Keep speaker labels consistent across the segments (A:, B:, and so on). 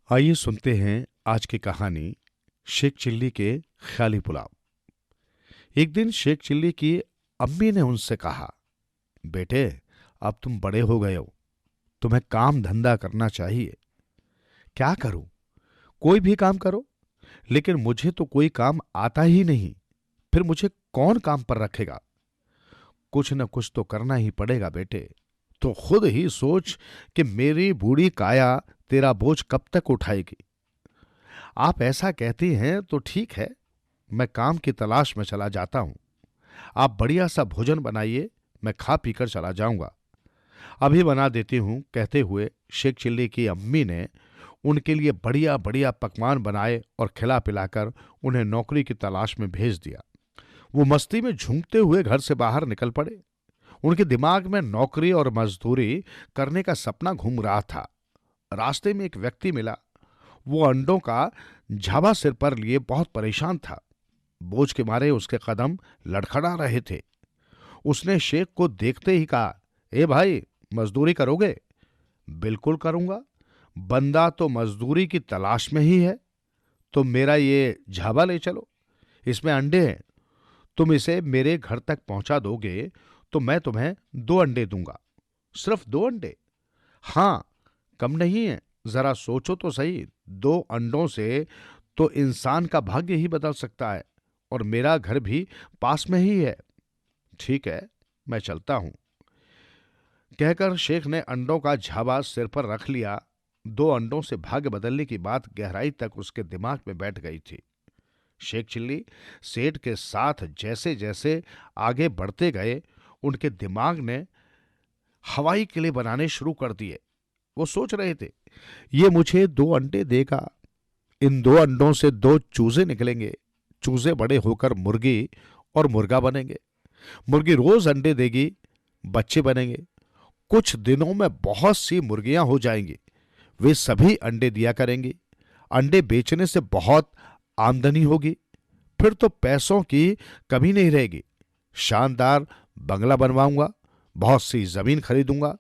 A: आइए सुनते हैं आज की कहानी शेख चिल्ली के ख्याली पुलाव। एक दिन शेख चिल्ली की अम्मी ने उनसे कहा, बेटे, अब तुम बड़े हो गए हो, तुम्हें काम धंधा करना चाहिए। क्या करूं? कोई भी काम करो, लेकिन मुझे तो कोई काम आता ही नहीं। फिर मुझे कौन काम पर रखेगा? कुछ न कुछ तो करना ही पड़ेगा बेटे। तो खुद ही सोच कि मेरी बूढ़ी काया तेरा बोझ कब तक उठाएगी। आप ऐसा कहती हैं तो ठीक है, मैं काम की तलाश में चला जाता हूं। आप बढ़िया सा भोजन बनाइए, मैं खा पीकर चला जाऊंगा। अभी बना देती हूं, कहते हुए शेख चिल्ली की अम्मी ने उनके लिए बढ़िया बढ़िया पकवान बनाए और खिला पिलाकर उन्हें नौकरी की तलाश में भेज दिया। वो मस्ती में झूमते हुए घर से बाहर निकल पड़े। उनके दिमाग में नौकरी और मजदूरी करने का सपना घूम रहा था। रास्ते में एक व्यक्ति मिला। वो अंडों का झाबा सिर पर लिए बहुत परेशान था। बोझ के मारे उसके कदम लड़खड़ा रहे थे। उसने शेख को देखते ही कहा, ए भाई, मजदूरी करोगे? बिल्कुल करूंगा। बंदा तो मजदूरी की तलाश में ही है। तो मेरा ये झाबा ले चलो, इसमें अंडे हैं। तुम इसे मेरे घर तक पहुंचा दोगे तो मैं तुम्हें 2 अंडे दूंगा। सिर्फ 2 अंडे? हां, कम नहीं है। जरा सोचो तो सही, 2 अंडों से तो इंसान का भाग्य ही बदल सकता है। और मेरा घर भी पास में ही है। ठीक है, मैं चलता हूं, कहकर शेख ने अंडों का झाबा सिर पर रख लिया। 2 अंडों से भाग्य बदलने की बात गहराई तक उसके दिमाग में बैठ गई थी। शेख चिल्ली सेठ के साथ जैसे जैसे आगे बढ़ते गए, उनके दिमाग ने हवाई किले बनाने शुरू कर दिए। वो सोच रहे थे, ये मुझे 2 अंडे देगा, इन 2 अंडों से 2 चूजे निकलेंगे। चूजे बड़े होकर मुर्गी और मुर्गा बनेंगे। मुर्गी रोज अंडे देगी, बच्चे बनेंगे। कुछ दिनों में बहुत सी मुर्गियां हो जाएंगी। वे सभी अंडे दिया करेंगी। अंडे बेचने से बहुत आमदनी होगी। फिर तो पैसों की कमी नहीं रहेगी। शानदार बंगला बनवाऊंगा, बहुत सी जमीन खरीदूंगा,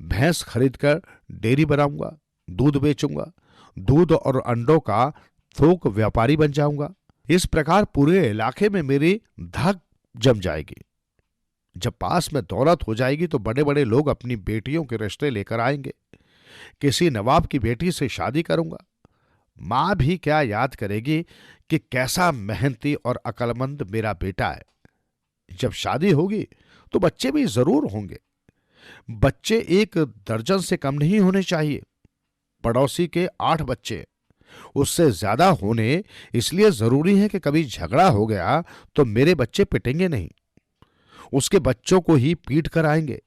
A: भैंस खरीदकर डेयरी बनाऊंगा, दूध बेचूंगा, दूध और अंडों का थोक व्यापारी बन जाऊंगा। इस प्रकार पूरे इलाके में मेरी धाक जम जाएगी। जब पास में दौलत हो जाएगी तो बड़े बड़े लोग अपनी बेटियों के रिश्ते लेकर आएंगे। किसी नवाब की बेटी से शादी करूंगा। मां भी क्या याद करेगी कि कैसा मेहनती और अक्लमंद मेरा बेटा है। जब शादी होगी तो बच्चे भी जरूर होंगे। बच्चे 1 दर्जन से कम नहीं होने चाहिए। पड़ोसी के 8 बच्चे, उससे ज्यादा होने इसलिए जरूरी है कि कभी झगड़ा हो गया तो मेरे बच्चे पिटेंगे नहीं, उसके बच्चों को ही पीट कर आएंगे।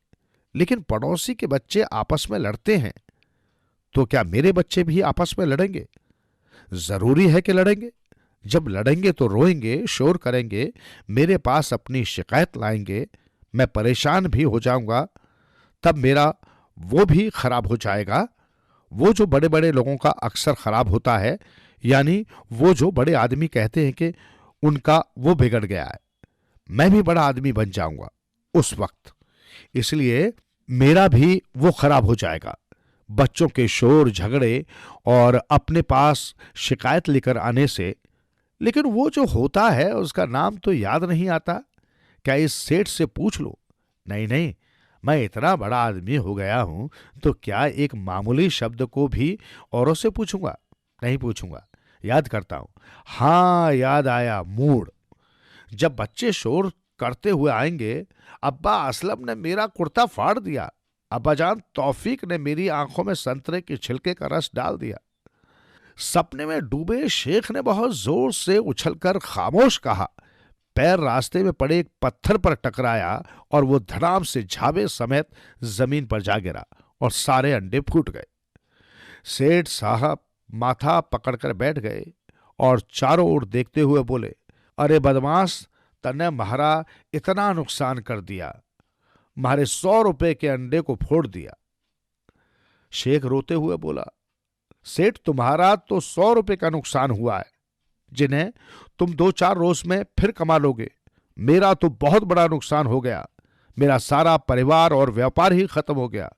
A: लेकिन पड़ोसी के बच्चे आपस में लड़ते हैं, तो क्या मेरे बच्चे भी आपस में लड़ेंगे? जरूरी है कि लड़ेंगे। जब लड़ेंगे तो रोएंगे, शोर करेंगे, मेरे पास अपनी शिकायत लाएंगे। मैं परेशान भी हो जाऊंगा। तब मेरा वो भी खराब हो जाएगा, वो जो बड़े बड़े लोगों का अक्सर खराब होता है, यानी वो जो बड़े आदमी कहते हैं कि उनका वो बिगड़ गया है। मैं भी बड़ा आदमी बन जाऊंगा उस वक्त, इसलिए मेरा भी वो खराब हो जाएगा। बच्चों के शोर, झगड़े और अपने पास शिकायत लेकर आने से। लेकिन वो जो होता है उसका नाम तो याद नहीं आता। क्या इस सेठ से पूछ लो? नहीं नहीं, मैं इतना बड़ा आदमी हो गया हूं तो क्या एक मामूली शब्द को भी औरों से पूछूंगा? नहीं पूछूंगा। याद करता हूं। हां, याद आया, मूड। जब बच्चे शोर करते हुए आएंगे, अब्बा असलम ने मेरा कुर्ता फाड़ दिया, अब्बाजान तौफीक ने मेरी आंखों में संतरे के छिलके का रस डाल दिया, सपने में डूबे शेख ने बहुत जोर से उछलकर खामोश कहा, पैर रास्ते में पड़े एक पत्थर पर टकराया और वो धड़ाम से झाबे समेत जमीन पर जा गिरा और सारे अंडे फूट गए। सेठ साहब माथा पकड़कर बैठ गए और चारों ओर देखते हुए बोले, अरे बदमाश, तने म्हारा इतना नुकसान कर दिया, म्हारे 100 रुपए के अंडे को फोड़ दिया। शेख रोते हुए बोला, सेठ, तुम्हारा तो 100 रुपए का नुकसान हुआ है, जिन्हें तुम 2-4 रोज में फिर कमा लोगे। मेरा तो बहुत बड़ा नुकसान हो गया। मेरा सारा परिवार और व्यापार ही खत्म हो गया।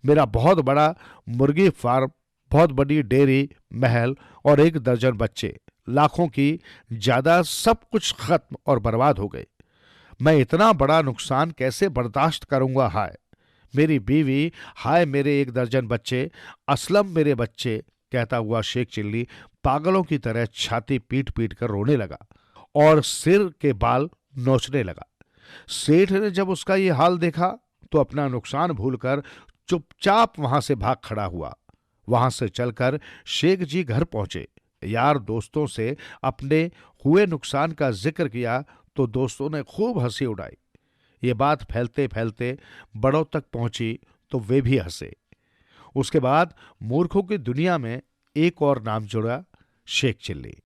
A: मेरा बहुत बड़ा मुर्गी फार्म बहुत बड़ी डेयरी, महल और 1 दर्जन बच्चे, लाखों की जायदाद, सब कुछ खत्म और बर्बाद हो गए। मैं इतना बड़ा नुकसान कैसे बर्दाश्त करूंगा? हाय मेरी बीवी, हाय मेरे 1 दर्जन बच्चे, असलम मेरे बच्चे, कहता हुआ शेख चिल्ली पागलों की तरह छाती पीट पीट कर रोने लगा और सिर के बाल नोचने लगा। सेठ ने जब उसका ये हाल देखा तो अपना नुकसान भूलकर चुपचाप वहां से भाग खड़ा हुआ। वहां से चलकर शेख जी घर पहुंचे। यार दोस्तों से अपने हुए नुकसान का जिक्र किया तो दोस्तों ने खूब हंसी उड़ाई। ये बात फैलते फैलते बड़ों तक पहुंची तो वे भी हंसे। उसके बाद मूर्खों की दुनिया में एक और नाम जुड़ा, शेख चिल्ली।